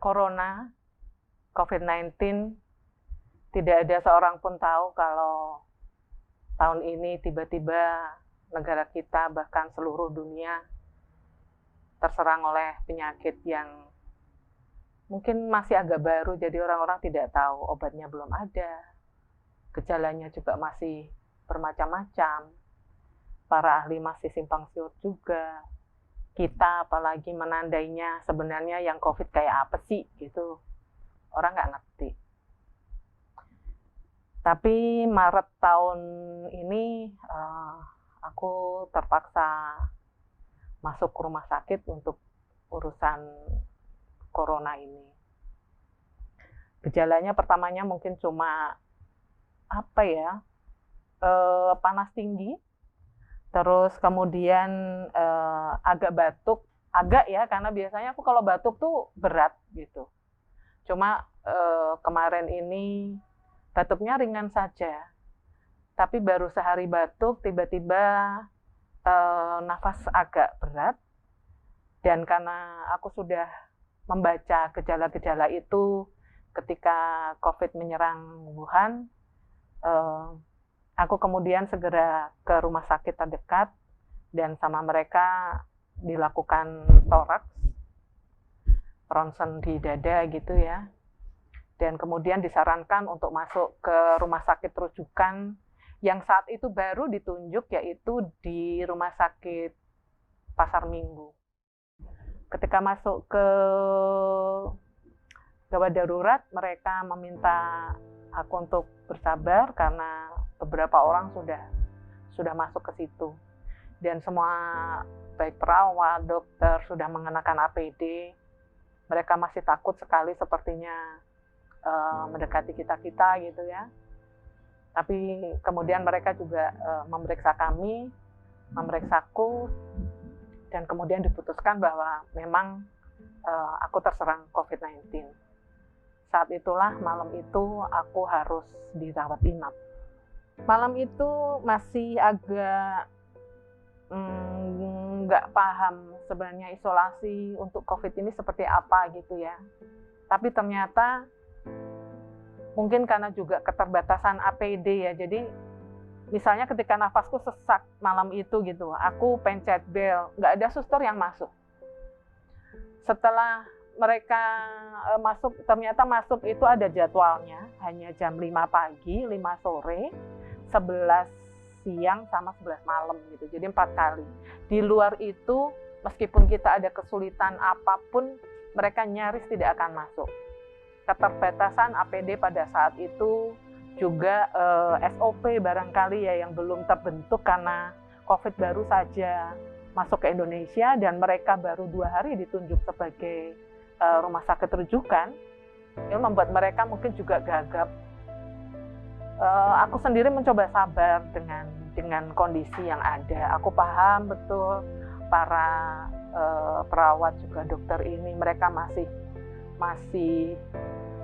Corona, COVID-19, tidak ada seorang pun tahu kalau tahun ini tiba-tiba negara kita, bahkan seluruh dunia, terserang oleh penyakit yang mungkin masih agak baru, jadi orang-orang tidak tahu, obatnya belum ada, gejalanya juga masih bermacam-macam, para ahli masih simpang siur juga. Kita apalagi menandainya sebenarnya yang COVID kayak apa sih gitu, orang nggak ngerti. Tapi Maret tahun ini aku terpaksa masuk ke rumah sakit untuk urusan corona ini. Gejalanya pertamanya mungkin cuma apa ya, panas tinggi, terus kemudian agak batuk, agak ya, karena biasanya aku kalau batuk tuh berat gitu. Cuma kemarin ini batuknya ringan saja, tapi baru sehari batuk tiba-tiba nafas agak berat, dan karena aku sudah membaca gejala-gejala itu ketika COVID menyerang Wuhan, aku kemudian segera ke rumah sakit terdekat dan sama mereka dilakukan toraks, ronsen di dada gitu ya. Dan kemudian disarankan untuk masuk ke rumah sakit rujukan yang saat itu baru ditunjuk, yaitu di Rumah Sakit Pasar Minggu. Ketika masuk ke gawat darurat, mereka meminta aku untuk bersabar karena beberapa orang sudah masuk ke situ. Dan semua baik perawat, dokter sudah mengenakan APD. Mereka masih takut sekali sepertinya mendekati kita gitu ya. Tapi kemudian mereka juga memeriksa kami, memeriksaku, dan kemudian diputuskan bahwa memang aku terserang COVID-19. Saat itulah malam itu aku harus dirawat inap. Malam itu masih agak nggak paham sebenarnya isolasi untuk COVID ini seperti apa gitu ya. Tapi ternyata mungkin karena juga keterbatasan APD ya, jadi misalnya ketika nafasku sesak malam itu gitu, aku pencet bel, nggak ada suster yang masuk. Setelah mereka masuk, ternyata masuk itu ada jadwalnya, hanya jam 5 pagi, 5 sore, 11 siang, sama 11 malam gitu, jadi 4 kali. Di luar itu, meskipun kita ada kesulitan apapun, mereka nyaris tidak akan masuk. Keterbatasan APD pada saat itu, juga SOP barangkali ya yang belum terbentuk karena COVID baru saja masuk ke Indonesia dan mereka baru 2 hari ditunjuk sebagai rumah sakit rujukan, itu membuat mereka mungkin juga gagap. Aku sendiri mencoba sabar dengan kondisi yang ada. Aku paham betul para perawat juga dokter ini, mereka masih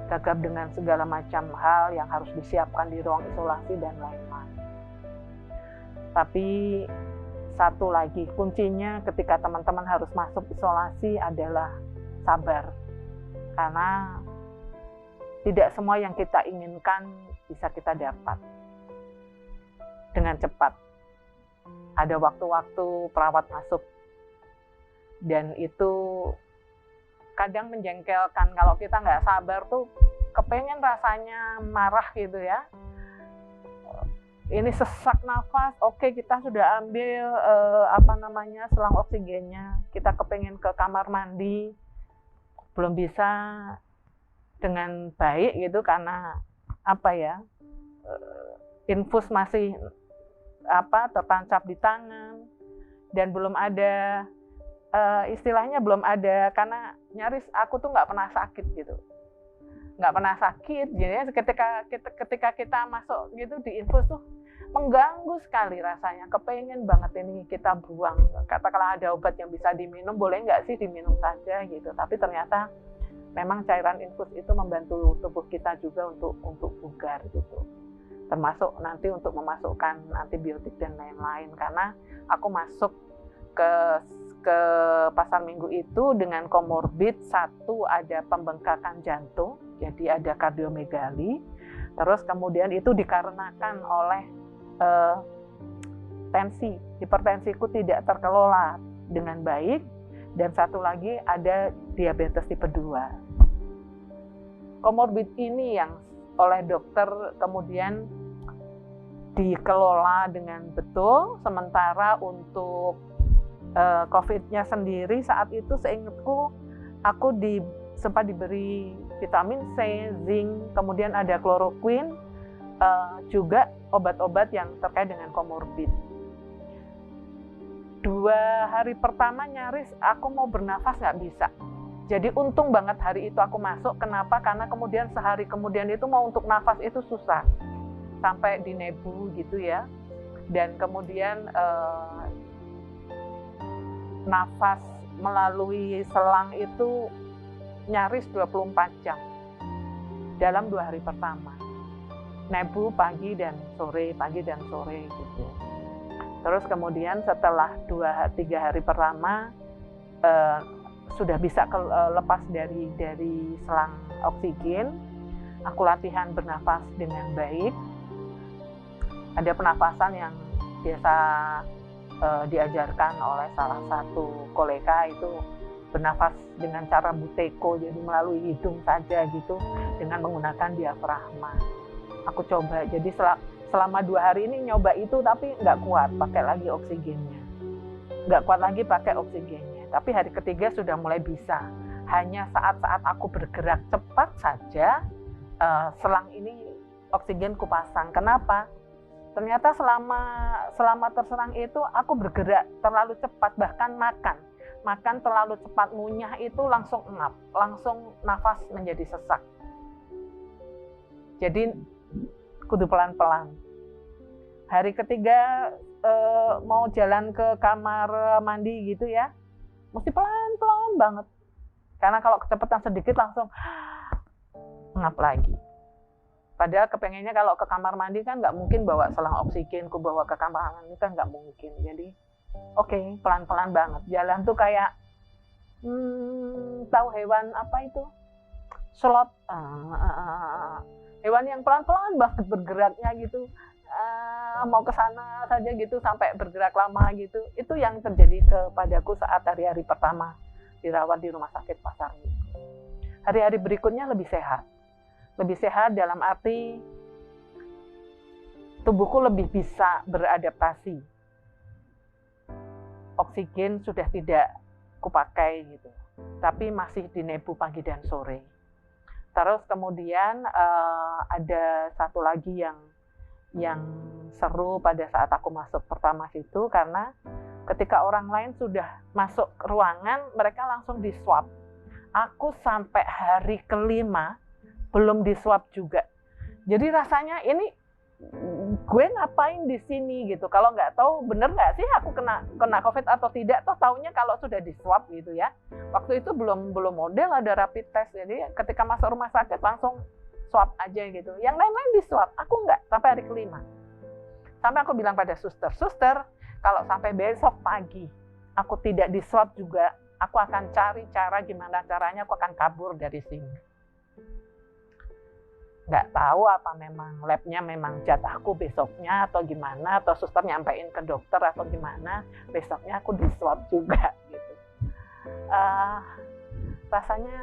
gagap dengan segala macam hal yang harus disiapkan di ruang isolasi dan lain-lain. Tapi satu lagi, kuncinya ketika teman-teman harus masuk isolasi adalah sabar. Karena tidak semua yang kita inginkan bisa kita dapat dengan cepat. Ada waktu-waktu perawat masuk dan itu kadang menjengkelkan. Kalau kita nggak sabar tuh kepengen rasanya marah gitu ya. Ini sesak nafas, oke kita sudah ambil selang oksigennya, kita kepengen ke kamar mandi, belum bisa dengan baik gitu karena infus masih tertancap di tangan dan belum ada istilahnya belum ada, karena nyaris aku tuh nggak pernah sakit gitu, nggak pernah sakit. Jadi ketika kita masuk gitu di infus tuh mengganggu sekali rasanya, kepengen banget ini kita buang. Katakanlah ada obat yang bisa diminum, boleh nggak sih diminum saja gitu. Tapi ternyata memang cairan infus itu membantu tubuh kita juga untuk bugar gitu. Termasuk nanti untuk memasukkan antibiotik dan lain-lain. Karena aku masuk ke ke Pasar Minggu itu dengan komorbid, satu ada pembengkakan jantung, jadi ada kardiomegali, terus kemudian itu dikarenakan oleh tensi, hipertensiku tidak terkelola dengan baik, dan satu lagi ada diabetes tipe 2. Komorbid ini yang oleh dokter kemudian dikelola dengan betul, sementara untuk COVID-nya sendiri saat itu seingatku aku sempat diberi vitamin C, zinc, kemudian ada kloroquine, juga obat-obat yang terkait dengan komorbid. 2 hari pertama nyaris aku mau bernafas nggak bisa. Jadi untung banget hari itu aku masuk. Kenapa? Karena kemudian sehari kemudian itu mau untuk nafas itu susah. Sampai di nebu gitu ya. Dan kemudian nafas melalui selang itu nyaris 24 jam dalam 2 hari pertama. Nebu pagi dan sore gitu. Terus kemudian setelah 2-3 hari pertama sudah bisa lepas dari selang oksigen, aku latihan bernafas dengan baik. Ada penafasan yang biasa diajarkan oleh salah satu kolega, itu bernafas dengan cara buteko, jadi melalui hidung saja gitu, dengan menggunakan diafragma. Aku coba, jadi selama 2 hari ini nyoba itu, tapi nggak kuat pakai lagi oksigennya. Nggak kuat lagi pakai oksigennya. Tapi hari ketiga sudah mulai bisa. Hanya saat-saat aku bergerak cepat saja, selang ini oksigen kupasang. Kenapa? Ternyata selama terserang itu aku bergerak terlalu cepat, bahkan makan terlalu cepat, ngunyah itu langsung engap, langsung nafas menjadi sesak. Jadi kudu pelan-pelan. Hari ketiga mau jalan ke kamar mandi gitu ya, mesti pelan-pelan banget. Karena kalau kecepatan sedikit langsung ngap lagi. Padahal kepengennya kalau ke kamar mandi kan nggak mungkin bawa selang oksigen, ku bawa ke kamar mandi kan nggak mungkin. Jadi oke, pelan-pelan banget. Jalan tuh kayak tahu hewan apa itu? Sloth. Hewan yang pelan-pelan banget bergeraknya gitu. Mau ke sana saja gitu sampai bergerak lama gitu. Itu yang terjadi kepadaku saat hari-hari pertama dirawat di rumah sakit Pasar Minggu. Hari-hari berikutnya lebih sehat. Lebih sehat dalam arti tubuhku lebih bisa beradaptasi. Oksigen sudah tidak kupakai gitu, tapi masih di nebu pagi dan sore. Terus kemudian ada satu lagi yang seru pada saat aku masuk pertama situ, karena ketika orang lain sudah masuk ke ruangan, mereka langsung di-swab. Aku sampai hari kelima belum di-swab juga. Jadi rasanya ini gue ngapain di sini gitu. Kalau nggak tahu bener nggak sih aku kena COVID atau tidak, toh taunya kalau sudah di-swab gitu ya. Waktu itu belum model ada rapid test, jadi ketika masuk rumah sakit langsung swab aja gitu. Yang lain-lain di-swab, aku nggak sampai hari kelima. Sampai aku bilang pada suster, kalau sampai besok pagi aku tidak di-swab juga, aku akan cari cara gimana caranya aku akan kabur dari sini. Nggak tahu apa memang labnya memang jatahku besoknya atau gimana, atau suster nyampein ke dokter atau gimana, besoknya aku di-swab juga gitu. Rasanya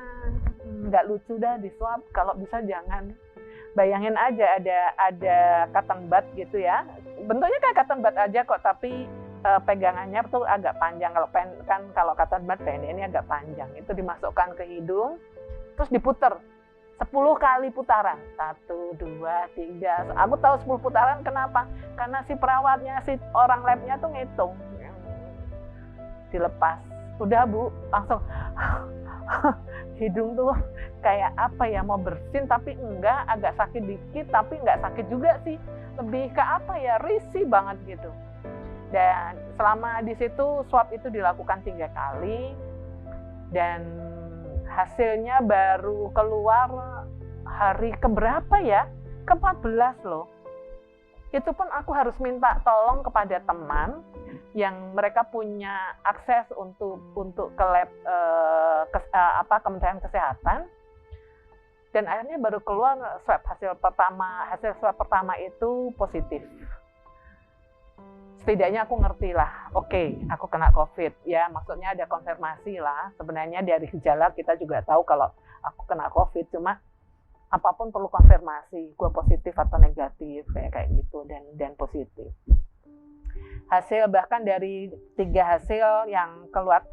nggak lucu dah di-swab, kalau bisa jangan. Bayangin aja ada cotton bud gitu ya, bentuknya kayak cotton bud aja kok, tapi pegangannya tuh agak panjang. Kalau cotton bud pendek, ini agak panjang. Itu dimasukkan ke hidung, terus diputer 10 kali putaran. 1, 2, 3. Aku tahu 10 putaran kenapa? Karena si perawatnya, si orang labnya tuh ngitung. Dilepas. Udah Bu, langsung hidung tuh kayak apa ya, mau bersin tapi enggak, agak sakit dikit tapi enggak sakit juga sih. Lebih ke apa ya, risih banget gitu. Dan selama di situ swab itu dilakukan 3 kali. Dan hasilnya baru keluar hari keberapa ya? Ke-14 loh. Itu pun aku harus minta tolong kepada teman yang mereka punya akses untuk ke lab Kementerian Kesehatan. Dan akhirnya baru keluar hasil swab pertama itu positif. Setidaknya aku ngerti lah, oke, aku kena COVID, ya maksudnya ada konfirmasi lah. Sebenarnya dari gejala kita juga tahu kalau aku kena COVID, cuma apapun perlu konfirmasi, gue positif atau negatif, kayak gitu, dan positif. Hasil bahkan dari 3 hasil yang keluar,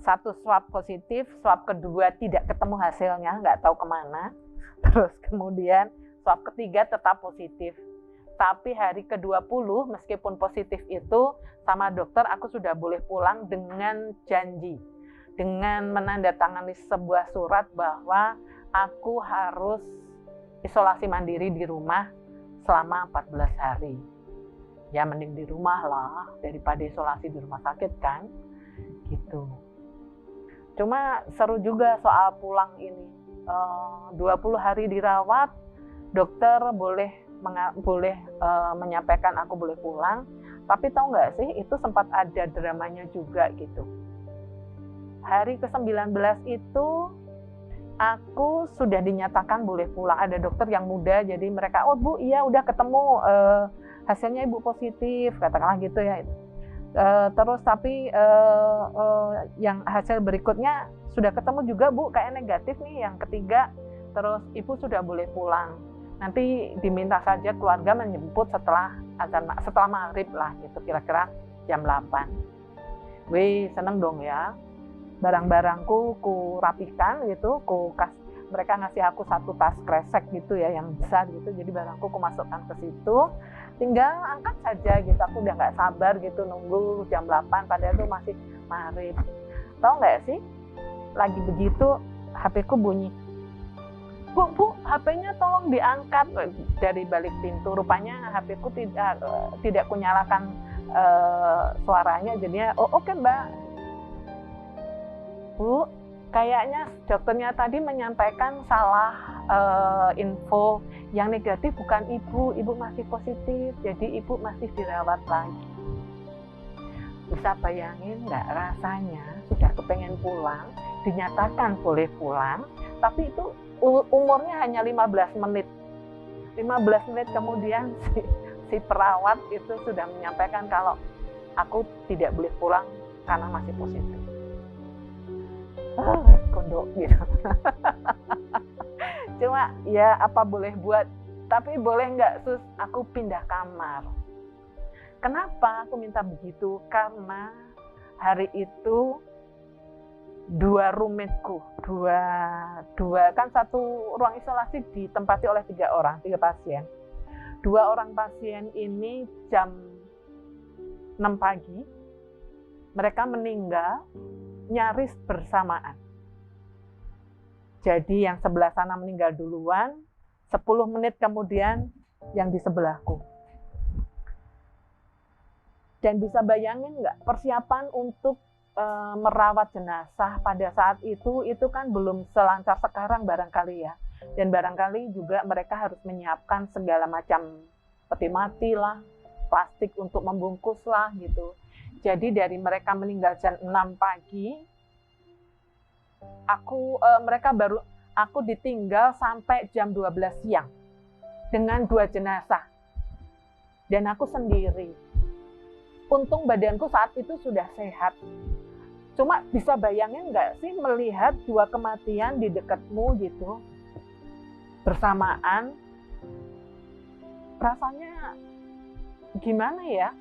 1 swab positif, swab kedua tidak ketemu hasilnya, nggak tahu kemana. Terus kemudian swab ketiga tetap positif. Tapi hari ke-20 meskipun positif itu, sama dokter aku sudah boleh pulang dengan janji. Dengan menandatangani sebuah surat bahwa aku harus isolasi mandiri di rumah selama 14 hari. Ya mending di rumah lah, daripada isolasi di rumah sakit kan. Gitu. Cuma seru juga soal pulang ini. 20 hari dirawat, dokter boleh menyampaikan aku boleh pulang. Tapi tahu nggak sih, itu sempat ada dramanya juga gitu. Hari ke-19 itu aku sudah dinyatakan boleh pulang. Ada dokter yang muda, jadi mereka, oh Bu, iya udah ketemu hasilnya Ibu positif, katakanlah gitu ya. Terus tapi yang hasil berikutnya sudah ketemu juga Bu, kayak negatif nih yang ketiga, terus Ibu sudah boleh pulang. Nanti diminta saja keluarga menjemput setelah maghrib lah gitu, kira-kira jam 8. Wih, seneng dong ya. Barang-barangku ku rapihkan gitu, mereka ngasih aku 1 tas kresek gitu ya, yang besar gitu, jadi barangku ku masukkan ke situ. Tinggal angkat saja gitu, aku udah nggak sabar gitu nunggu jam 8, padahal itu masih maghrib. Tahu nggak sih, lagi begitu HP-ku bunyi. Bu, HP-nya tolong diangkat dari balik pintu. Rupanya HP-ku tidak kunyalakan suaranya, jadinya oke Mbak. Bu, kayaknya dokternya tadi menyampaikan salah info. Yang negatif bukan Ibu masih positif, jadi Ibu masih dirawat lagi. Bisa bayangin nggak rasanya sudah kepengen pulang, dinyatakan boleh pulang, tapi itu umurnya hanya 15 menit. 15 menit kemudian si perawat itu sudah menyampaikan kalau aku tidak boleh pulang karena masih positif. Kondok gitu. Cuma ya apa boleh buat, tapi boleh nggak Sus, aku pindah kamar. Kenapa aku minta begitu? Karena hari itu 2 roommateku, kan 1 ruang isolasi ditempati oleh 3 pasien. 2 orang pasien ini jam 6 pagi, mereka meninggal nyaris bersamaan. Jadi yang sebelah sana meninggal duluan, 10 menit kemudian yang di sebelahku. Dan bisa bayangin nggak, persiapan untuk merawat jenazah pada saat itu kan belum selancar sekarang barangkali ya. Dan barangkali juga mereka harus menyiapkan segala macam peti mati lah, plastik untuk membungkus lah gitu. Jadi dari mereka meninggal jam 6 pagi, aku ditinggal sampai jam 12 siang dengan 2 jenazah. Dan aku sendiri. Untung badanku saat itu sudah sehat. Cuma bisa bayangin nggak sih melihat 2 kematian di dekatmu gitu bersamaan? Rasanya gimana ya?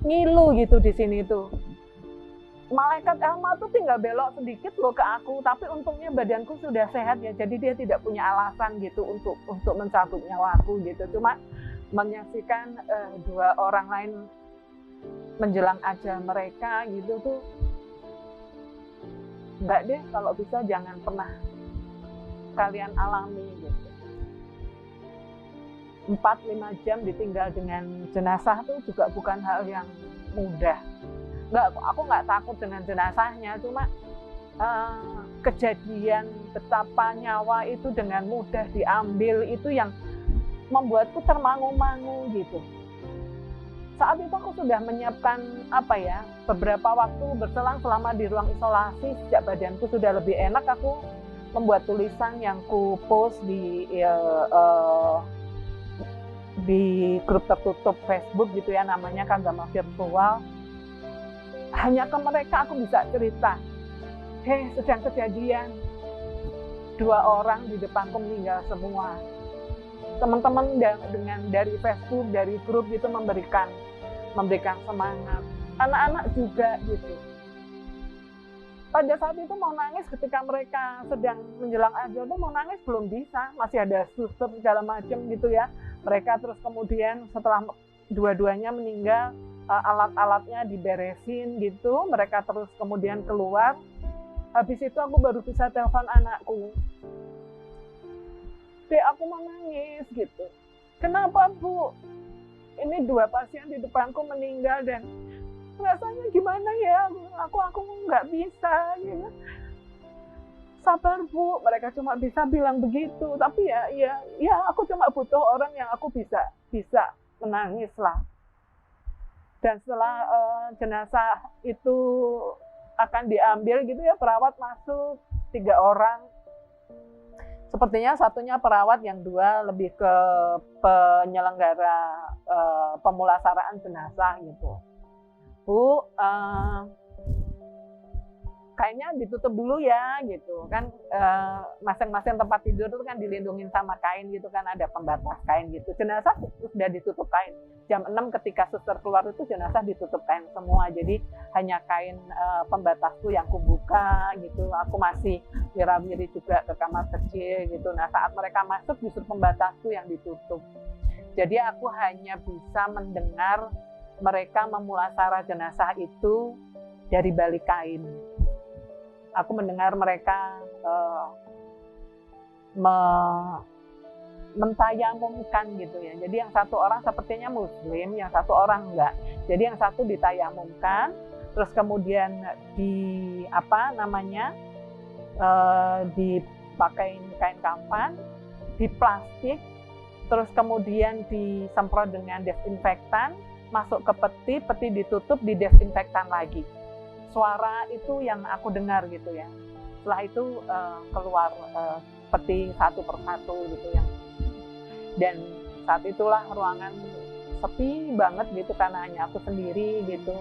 Ngilu gitu di sini tuh. Malaikat Elma tuh tinggal belok sedikit loh ke aku, tapi untungnya badanku sudah sehat ya, jadi dia tidak punya alasan gitu untuk mencabut nyawaku gitu. Cuma menyaksikan 2 orang lain menjelang ajal mereka gitu tuh, enggak deh, kalau bisa jangan pernah kalian alami gitu. 4-5 jam ditinggal dengan jenazah tuh juga bukan hal yang mudah. Aku nggak takut dengan jenazahnya, cuma kejadian betapa nyawa itu dengan mudah diambil itu yang membuatku termangu-mangu gitu. saat itu aku sudah menyiapkan beberapa waktu berselang selama di ruang isolasi. Sejak badanku sudah lebih enak, aku membuat tulisan yang ku post di grup tertutup Facebook gitu ya, namanya Kagama Virtual. Hanya ke mereka aku bisa cerita, sedang kejadian, 2 orang di depanku meninggal semua. Teman-teman dari Facebook, dari grup gitu memberikan semangat. Anak-anak juga gitu. Pada saat itu mau nangis ketika mereka sedang menjelang azan tuh mau nangis belum bisa, masih ada suster segala macam gitu ya. Mereka terus kemudian setelah dua-duanya meninggal, alat-alatnya diberesin gitu, mereka terus kemudian keluar. Habis itu aku baru bisa telepon anakku. Dek, aku mau nangis gitu. Kenapa, Bu? Ini 2 pasien di depanku meninggal dan rasanya gimana ya? Aku nggak bisa gitu. Sabar, Bu. Mereka cuma bisa bilang begitu. Tapi ya aku cuma butuh orang yang aku bisa menangis lah. Dan setelah jenazah itu akan diambil gitu ya, perawat masuk 3 orang. Sepertinya satunya perawat, yang 2 lebih ke penyelenggara pemulasaraan jenazah gitu. Bu, kayaknya ditutup dulu ya gitu kan, masing-masing tempat tidur itu kan dilindungin sama kain gitu kan, ada pembatas kain gitu. Jenazah sudah ditutup kain. Jam 6 ketika suster keluar itu jenazah ditutup kain semua, jadi hanya kain pembatasku yang kubuka gitu. Aku masih wira-wiri juga ke kamar kecil gitu. Nah, saat mereka masuk justru pembatasku yang ditutup. Jadi aku hanya bisa mendengar mereka memulasara jenazah itu dari balik kain. Aku mendengar mereka mentayamumkan gitu ya. Jadi yang satu orang sepertinya Muslim, yang satu orang enggak. Jadi yang satu ditayamumkan, terus kemudian dipakai kain kafan, di plastik, terus kemudian disemprot dengan desinfektan, masuk ke peti ditutup, didesinfektan lagi. Suara itu yang aku dengar gitu ya. Setelah itu keluar peti satu persatu gitu ya. Dan saat itulah ruangan sepi banget gitu karena hanya aku sendiri gitu.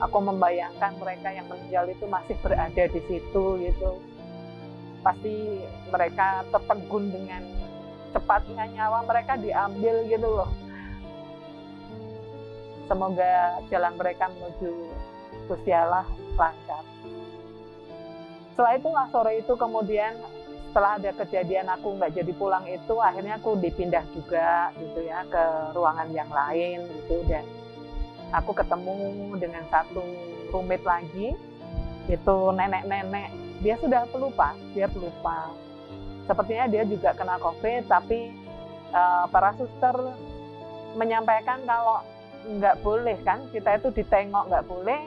Aku membayangkan mereka yang meninggal itu masih berada di situ gitu. Pasti mereka tertegun dengan cepatnya nyawa mereka diambil gitu loh. Semoga jalan mereka menuju Gusti Allah lancar. Setelah itulah sore itu kemudian setelah ada kejadian aku nggak jadi pulang itu, akhirnya aku dipindah juga gitu ya ke ruangan yang lain gitu, dan aku ketemu dengan satu roommate lagi, itu nenek-nenek. Dia sudah pelupa. Sepertinya dia juga kena COVID, tapi para suster menyampaikan kalau nggak boleh kan, kita itu ditengok nggak boleh,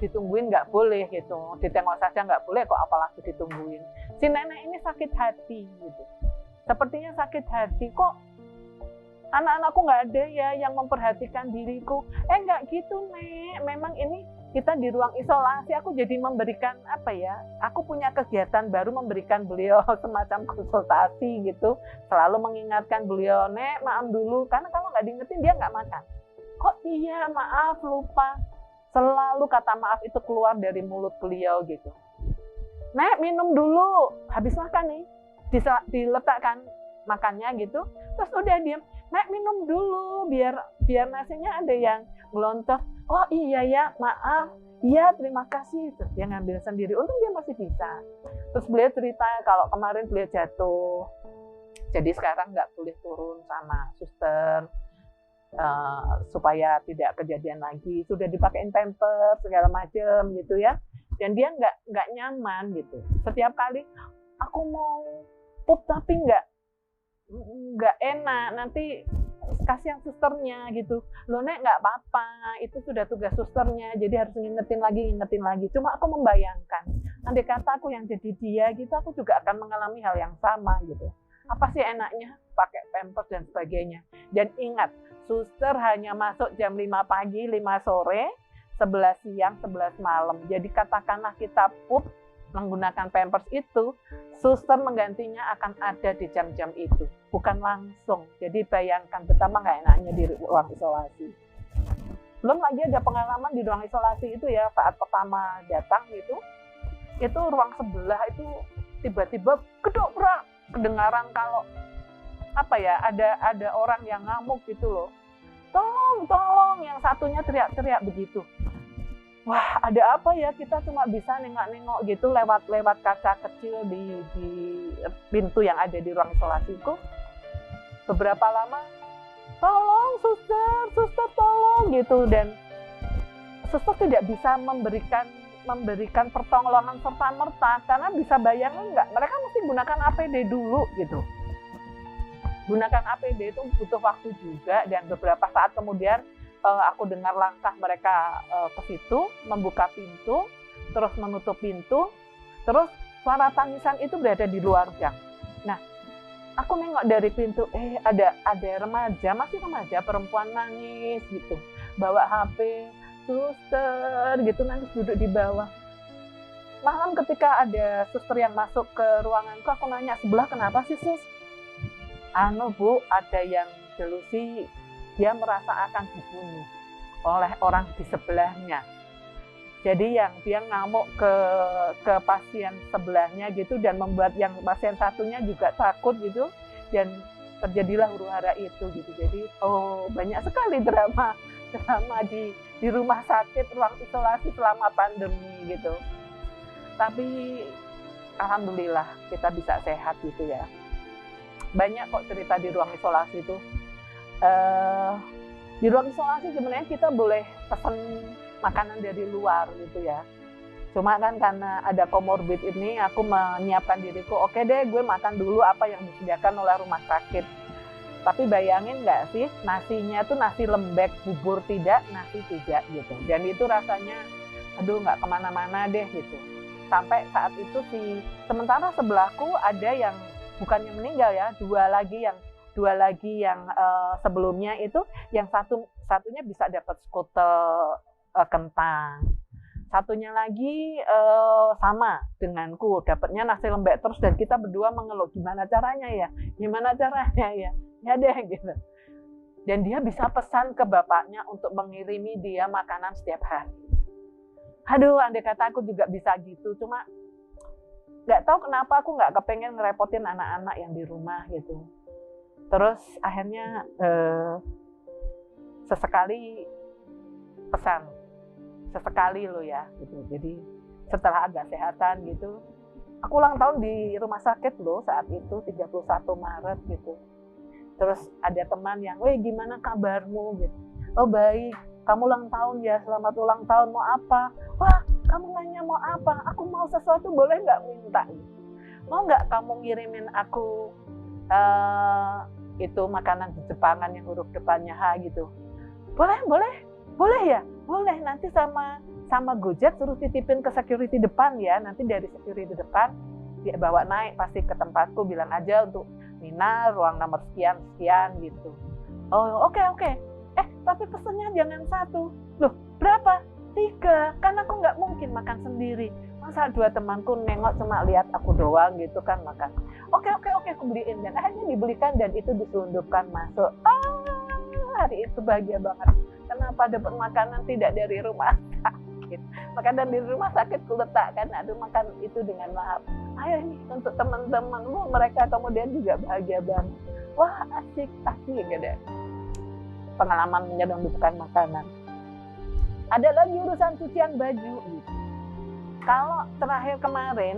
ditungguin nggak boleh gitu, ditengok saja nggak boleh kok apalagi ditungguin. Si nenek ini sakit hati gitu, sepertinya sakit hati, kok anak-anakku nggak ada ya yang memperhatikan diriku. Nggak gitu Nek, memang ini kita di ruang isolasi, aku jadi memberikan aku punya kegiatan baru, memberikan beliau semacam konsultasi gitu, selalu mengingatkan beliau, Nek maaf dulu, karena kalau nggak diingetin dia nggak makan. Kok iya maaf lupa, selalu kata maaf itu keluar dari mulut beliau gitu. Nek minum dulu, habis makan nih diletakkan makannya gitu, terus udah diam. Nek minum dulu biar nasinya ada yang melontok. Oh iya ya, maaf. Iya, terima kasih. Terus dia ngambil sendiri. Untung dia masih bisa. Terus beliau cerita kalau kemarin beliau jatuh. Jadi sekarang nggak boleh turun sama suster supaya tidak kejadian lagi. Sudah dipakein pampers segala macam gitu ya. Dan dia nggak nyaman gitu. Setiap kali aku mau pup tapi nggak enak, nanti kasihan susternya gitu. Loh Nek, nggak apa-apa, itu sudah tugas susternya, jadi harus ngingetin lagi. Cuma aku membayangkan, andai kata aku yang jadi dia gitu, aku juga akan mengalami hal yang sama gitu. Apa sih enaknya pakai pampers dan sebagainya. Dan ingat, suster hanya masuk jam 5 pagi, 5 sore, 11 siang, 11 malam. Jadi katakanlah kita pup menggunakan Pampers itu, suster menggantinya akan ada di jam-jam itu, bukan langsung. Jadi bayangkan betapa nggak enaknya di ruang isolasi. Belum lagi ada pengalaman di ruang isolasi itu ya, saat pertama datang itu ruang sebelah itu tiba-tiba kedobrak, kedengaran kalau apa ya, ada orang yang ngamuk gitu loh. Tolong, yang satunya teriak-teriak begitu. Wah, ada apa ya, kita cuma bisa nengok-nengok gitu lewat kaca kecil di pintu yang ada di ruang isolasi itu. Beberapa lama, tolong suster tolong gitu, dan suster tidak bisa memberikan pertolongan serta-merta karena bisa bayangin nggak, mereka mesti gunakan APD dulu gitu. Gunakan APD itu butuh waktu juga, dan beberapa saat kemudian aku dengar langkah mereka ke situ, membuka pintu, terus menutup pintu, terus suara tangisan itu berada di luar gang. Nah, aku nengok dari pintu, ada remaja, masih remaja perempuan nangis gitu, bawa HP, suster gitu, nangis duduk di bawah. Malam ketika ada suster yang masuk ke ruanganku, aku nanya, sebelah kenapa sih sus? Bu, ada yang delusi, dia merasa akan dibunuh oleh orang di sebelahnya. Jadi yang dia ngamuk ke pasien sebelahnya gitu, dan membuat yang pasien satunya juga takut gitu, dan terjadilah huru-hara itu gitu. Jadi banyak sekali drama di rumah sakit, ruang isolasi selama pandemi gitu. Tapi alhamdulillah kita bisa sehat gitu ya. Banyak kok cerita di ruang isolasi itu. Di ruang isolasi sebenarnya kita boleh pesan makanan dari luar gitu ya. Cuma kan karena ada komorbid ini, aku menyiapkan diriku, oke deh gue makan dulu apa yang disediakan oleh rumah sakit. Tapi bayangin nggak sih, nasinya tuh nasi lembek, bubur tidak, nasi tidak gitu. Dan itu rasanya, aduh nggak kemana-mana deh gitu. Sampai saat itu sementara sebelahku ada yang bukannya meninggal ya, dua lagi yang sebelumnya itu, yang satunya bisa dapat skutel kentang, satunya lagi sama denganku dapatnya nasi lembek terus, dan kita berdua mengeluh gimana caranya ya ya deh gitu. Dan dia bisa pesan ke bapaknya untuk mengirimi dia makanan setiap hari. Aduh, andai kata aku juga bisa gitu, cuma nggak tahu kenapa aku nggak kepengen ngerepotin anak-anak yang di rumah gitu. Terus akhirnya sesekali pesan, sesekali loh ya gitu. Jadi setelah agak sehatan gitu, aku ulang tahun di rumah sakit loh saat itu 31 Maret gitu. Terus ada teman yang, weh gimana kabarmu gitu. Oh baik, kamu ulang tahun ya, selamat ulang tahun, mau apa? Wah, kamu nanya mau apa? Aku mau sesuatu, boleh nggak minta? Mau nggak kamu ngirimin aku itu makanan di Jepangan yang huruf depannya H gitu? Boleh ya? Boleh, nanti sama Gojek suruh titipin ke security depan ya. Nanti dari security depan dia bawa naik pasti ke tempatku, bilang aja untuk Nina ruang nomor sekian gitu. Oh oke. Tapi pesennya jangan 1. Loh berapa? 3, kan aku nggak mungkin makan sendiri. Masa 2 temanku nengok cuma lihat aku doang gitu kan makan. Oke, aku beliin, dan akhirnya dibelikan dan itu diselundupkan masuk. Hari itu bahagia banget. Kenapa dapat makanan tidak dari rumah sakit? Makanan dari rumah sakit kuletakkan, aduh makan itu dengan lahap. Ayo ini untuk teman-temanmu, mereka kemudian juga bahagia banget. Wah asik gitu. Pengalaman menyelundupkan makanan. Ada lagi urusan cucian baju gitu. Kalau terakhir kemarin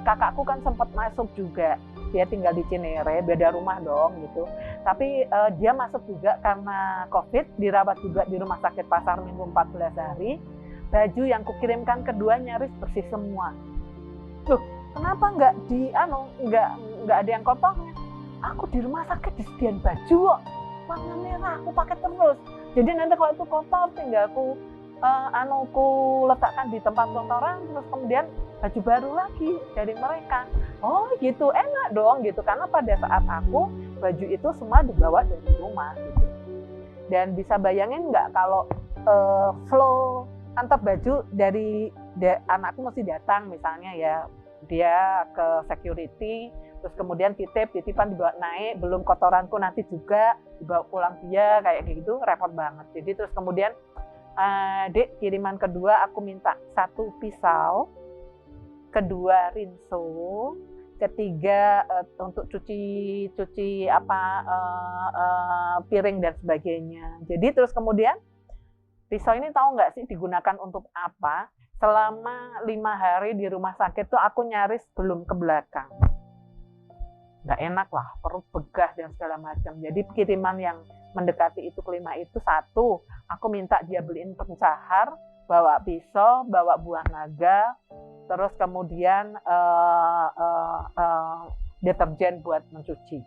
kakakku kan sempat masuk juga, dia tinggal di Cinere, beda rumah dong gitu. Tapi dia masuk juga karena COVID, dirawat juga di rumah sakit Pasar Minggu 14 hari. Baju yang kukirimkan kedua nyaris bersih semua. Loh, kenapa nggak ada yang kotornya? Aku di rumah sakit disediain baju kok, warna merah, aku pakai terus. Jadi nanti kalau itu kotor tinggal aku letakkan di tempat kotoran, terus kemudian baju baru lagi dari mereka. Oh gitu, enak dong gitu, karena pada saat aku baju itu semua dibawa dari rumah gitu. Dan bisa bayangin nggak kalau flow antar baju dari anakku mesti datang misalnya ya, dia ke security, terus kemudian titipan dibawa naik, belum kotoranku nanti juga dibawa pulang dia, kayak gitu repot banget. Jadi terus kemudian Dek, kiriman kedua aku minta 1 pisau, kedua rinso, ketiga untuk cuci piring dan sebagainya. Jadi terus kemudian pisau ini tahu nggak sih digunakan untuk apa? Selama 5 hari di rumah sakit tuh aku nyaris belum ke belakang. Nggak enak lah, perut begah dan segala macam. Jadi kiriman yang mendekati itu kelima itu 1, aku minta dia beliin pencahar, bawa pisau, bawa buah naga, terus kemudian deterjen buat mencuci.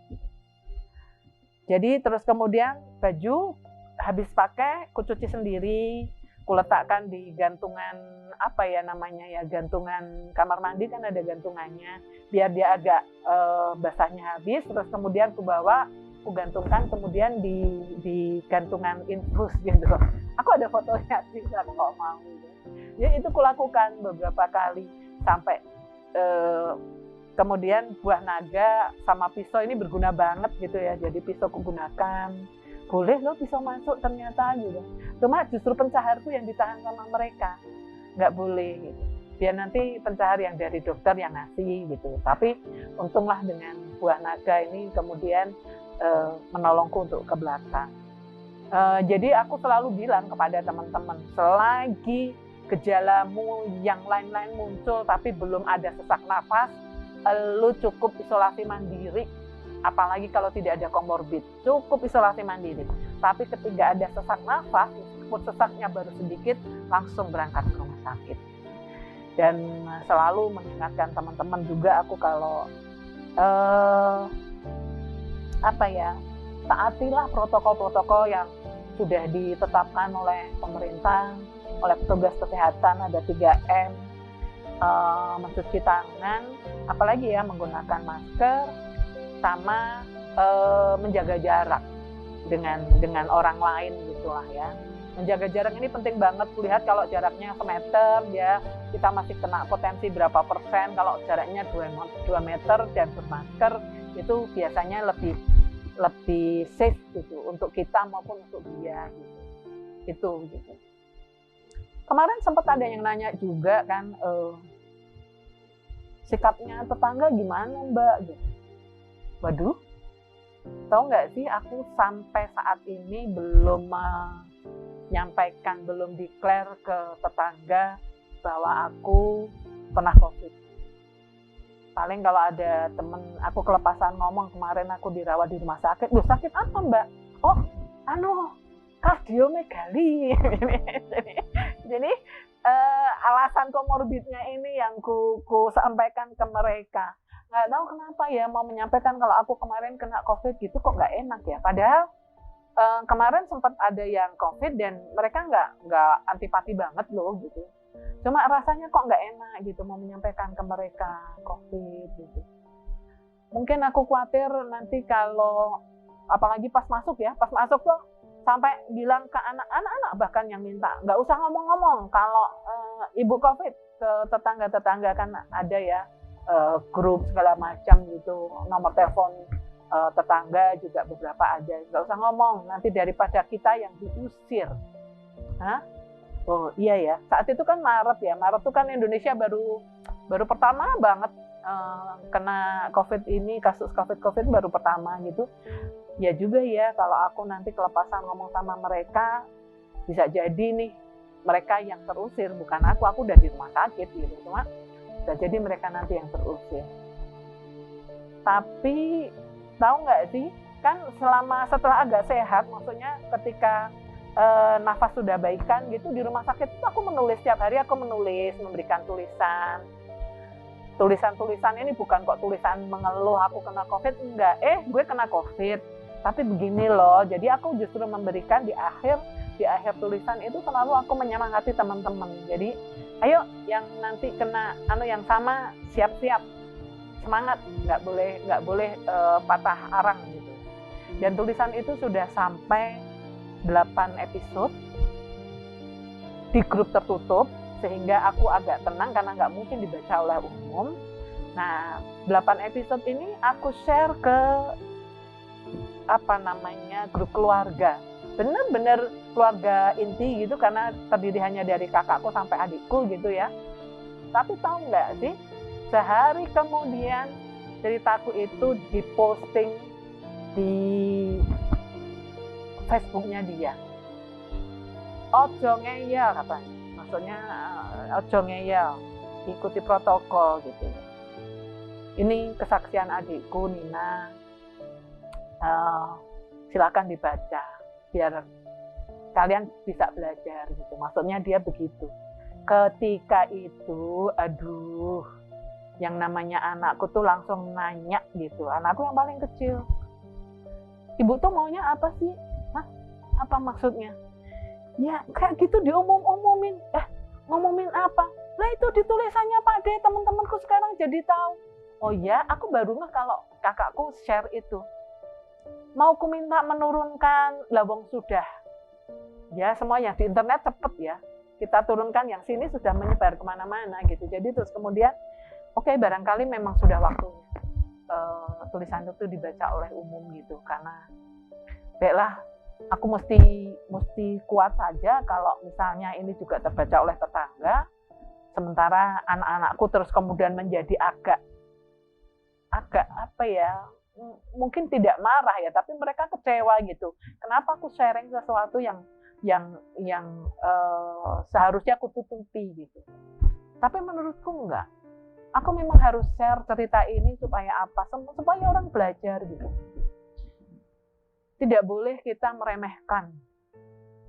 Jadi terus kemudian baju habis pakai, ku cuci sendiri, ku letakkan di gantungan gantungan kamar mandi kan ada gantungannya, biar dia agak basahnya habis, terus kemudian ku bawa, ku gantungkan kemudian di gantungan infus gitu. Aku ada fotonya sih kalau mau. Ya itu kulakukan beberapa kali sampai kemudian buah naga sama pisau ini berguna banget gitu ya. Jadi pisau kugunakan, boleh loh pisau masuk ternyata gitu. Cuma justru pencahar tuh yang ditahan sama mereka, nggak boleh gitu. Biar nanti pencahar yang dari dokter yang ngasih gitu. Tapi untunglah dengan buah naga ini kemudian menolongku untuk ke belakang. Jadi aku selalu bilang kepada teman-teman, selagi gejalamu yang lain-lain muncul tapi belum ada sesak nafas, lu cukup isolasi mandiri. Apalagi kalau tidak ada komorbid, cukup isolasi mandiri. Tapi ketika ada sesak nafas, meskipun sesaknya baru sedikit, langsung berangkat ke rumah sakit. Dan selalu mengingatkan teman-teman juga aku kalau taatilah protokol-protokol yang sudah ditetapkan oleh pemerintah, oleh petugas kesehatan, ada 3M, mencuci tangan, apalagi ya menggunakan masker, sama menjaga jarak dengan orang lain gitulah ya. Menjaga jarak ini penting banget. Lihat kalau jaraknya semeter ya kita masih kena potensi berapa persen, kalau jaraknya 2 meter dan bermasker itu biasanya lebih safe gitu untuk kita maupun untuk dia gitu. Gitu. Kemarin sempat ada yang nanya juga kan, sikapnya tetangga gimana Mbak? Gitu. Waduh, tahu nggak sih aku sampai saat ini belum menyampaikan, belum declare ke tetangga bahwa aku pernah COVID. Paling kalau ada temen aku kelepasan ngomong, kemarin aku dirawat di rumah sakit, loh sakit apa Mbak? Oh, kardiomegali. Jadi alasan komorbidnya ini yang ku sampaikan ke mereka. Nggak tahu kenapa ya mau menyampaikan kalau aku kemarin kena COVID gitu kok nggak enak ya. Padahal kemarin sempat ada yang COVID dan mereka nggak antipati banget loh gitu. Cuma rasanya kok nggak enak gitu mau menyampaikan ke mereka COVID gitu. Mungkin aku khawatir nanti kalau apalagi pas masuk tuh sampai bilang ke anak-anak bahkan yang minta nggak usah ngomong-ngomong kalau ibu COVID ke tetangga-tetangga kan ada ya grup segala macam gitu, nomor telepon tetangga juga beberapa ada, nggak usah ngomong nanti daripada kita yang diusir. Hah? Oh iya ya, saat itu kan Maret itu kan Indonesia baru pertama banget kena COVID ini, kasus COVID baru pertama gitu. Ya juga ya kalau aku nanti kelepasan ngomong sama mereka, bisa jadi nih mereka yang terusir, bukan aku udah di rumah sakit gitu, cuma bisa jadi mereka nanti yang terusir. Tapi tahu nggak sih, kan setelah agak sehat, maksudnya ketika nafas sudah baikan gitu di rumah sakit itu aku menulis setiap hari, aku memberikan tulisan ini bukan kok tulisan mengeluh aku kena COVID, enggak, gue kena COVID tapi begini loh. Jadi aku justru memberikan di akhir tulisan itu selalu aku menyemangati teman-teman. Jadi ayo yang nanti kena yang sama siap-siap, semangat, nggak boleh patah arang gitu. Dan tulisan itu sudah sampai 8 episode di grup tertutup, sehingga aku agak tenang karena nggak mungkin dibaca oleh umum. Nah, 8 episode ini aku share ke grup keluarga. Benar-benar keluarga inti gitu, karena terdiri hanya dari kakakku sampai adikku gitu ya. Tapi tahu nggak sih, sehari kemudian ceritaku itu diposting di Facebooknya dia. Ojo ngeyel katanya, maksudnya ojo ngeyel, ikuti protokol gitu. Ini kesaksian adikku Nina, silakan dibaca biar kalian bisa belajar gitu. Maksudnya dia begitu. Ketika itu, aduh, yang namanya anakku tuh langsung nanya gitu. Anakku yang paling kecil, ibu tuh maunya apa sih? Hah? Apa maksudnya? Ya kayak gitu diumum-umumin. Ngumumin apa? Lah itu di tulisannya Pak D, teman-temanku sekarang jadi tahu. Oh ya, aku baru nggak kalau kakakku share itu. Mau ku minta menurunkan, lawang sudah. Ya semua yang di internet cepet ya. Kita turunkan, yang sini sudah menyebar kemana-mana gitu. Jadi terus kemudian, oke, barangkali memang sudah waktunya tulisan itu dibaca oleh umum gitu. Karena baiklah, aku mesti kuat saja kalau misalnya ini juga terbaca oleh tetangga, sementara anak-anakku terus kemudian menjadi agak apa ya, mungkin tidak marah ya, tapi mereka kecewa gitu. Kenapa aku sharing sesuatu yang seharusnya aku tutupi gitu. Tapi menurutku enggak. Aku memang harus share cerita ini supaya apa? Supaya orang belajar gitu. Tidak boleh kita meremehkan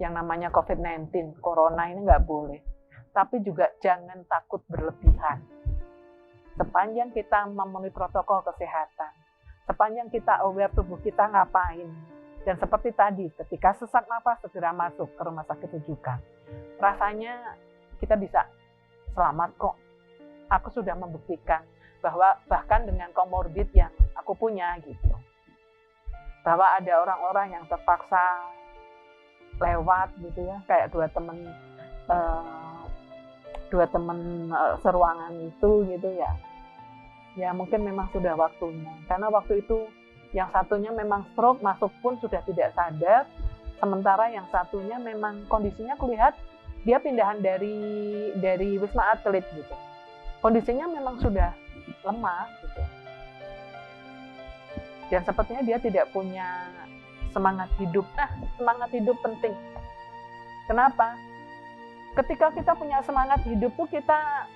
yang namanya COVID-19, corona ini nggak boleh. Tapi juga jangan takut berlebihan. Sepanjang kita memenuhi protokol kesehatan, sepanjang kita aware tubuh kita ngapain, dan seperti tadi, ketika sesak nafas segera masuk ke rumah sakit rujukan. Rasanya kita bisa selamat kok. Aku sudah membuktikan bahwa bahkan dengan komorbid yang aku punya gitu, bahwa ada orang-orang yang terpaksa lewat gitu ya, kayak dua teman seruangan itu gitu ya. Ya mungkin memang sudah waktunya, karena waktu itu yang satunya memang stroke, masuk pun sudah tidak sadar, sementara yang satunya memang kondisinya kulihat dia pindahan dari Wisma Atlet gitu. Kondisinya memang sudah lemah gitu. Dan sepertinya dia tidak punya semangat hidup. Semangat hidup penting. Kenapa? Ketika kita punya semangat hidup tuh kita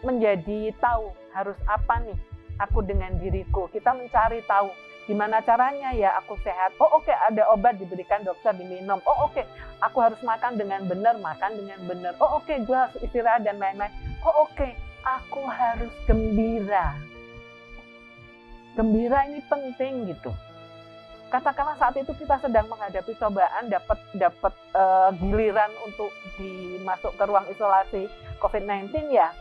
menjadi tahu harus apa nih aku dengan diriku. Kita mencari tahu gimana caranya ya aku sehat. Oh oke, ada obat diberikan dokter, diminum. Oh oke, aku harus makan dengan benar, makan dengan benar. Oh oke, gue harus istirahat dan lain-lain. Oh oke, aku harus gembira. Gembira ini penting gitu. Katakanlah saat itu kita sedang menghadapi cobaan, dapat giliran untuk dimasuk ke ruang isolasi COVID-19 ya.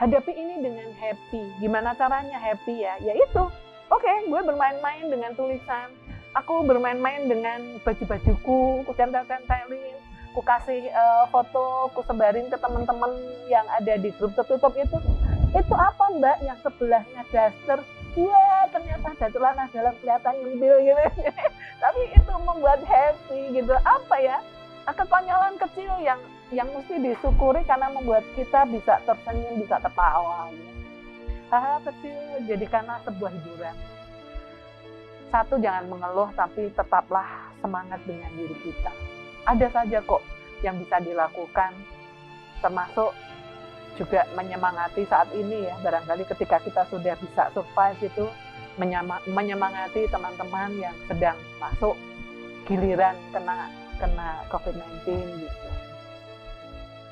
Hadapi ini dengan happy. Gimana caranya happy ya? Yaitu, oke, gue bermain-main dengan tulisan. Aku bermain-main dengan baju-bajuku, ku tempel-tempelin, ku kasih foto, ku sebarin ke teman-teman yang ada di grup tertutup itu. Itu apa Mbak? Yang sebelahnya daster. Wah, ternyata ada celana dalam kelihatan nyempil gitu. Tapi itu membuat happy gitu. Apa ya? Kekonyolan kecil yang mesti disyukuri karena membuat kita bisa tersenyum, bisa tertawa. Gitu. Hal-hal kecil jadikanlah sebuah hiburan. Satu, jangan mengeluh, tapi tetaplah semangat dengan diri kita. Ada saja kok yang bisa dilakukan, termasuk juga menyemangati saat ini ya, barangkali ketika kita sudah bisa survive itu, menyemangati teman-teman yang sedang masuk giliran kena COVID-19 gitu.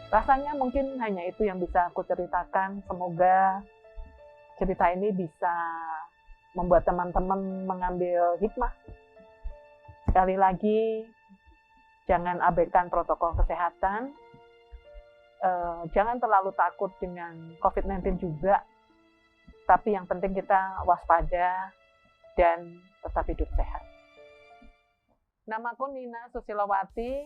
Rasanya mungkin hanya itu yang bisa aku ceritakan. Semoga cerita ini bisa membuat teman-teman mengambil hikmah. Sekali lagi, jangan abaikan protokol kesehatan. Jangan terlalu takut dengan COVID-19 juga. Tapi yang penting kita waspada dan tetap hidup sehat. Namaku Nina Susilowati,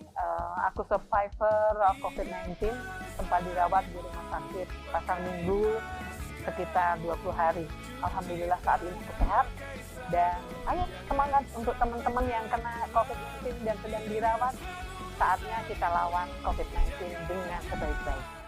aku survivor of COVID-19, sempat dirawat di rumah sakit Pasar Minggu sekitar 20 hari. Alhamdulillah saat ini sehat, dan ayo semangat untuk teman-teman yang kena COVID-19 dan sedang dirawat. Saatnya kita lawan COVID-19 dengan sebaik-baiknya.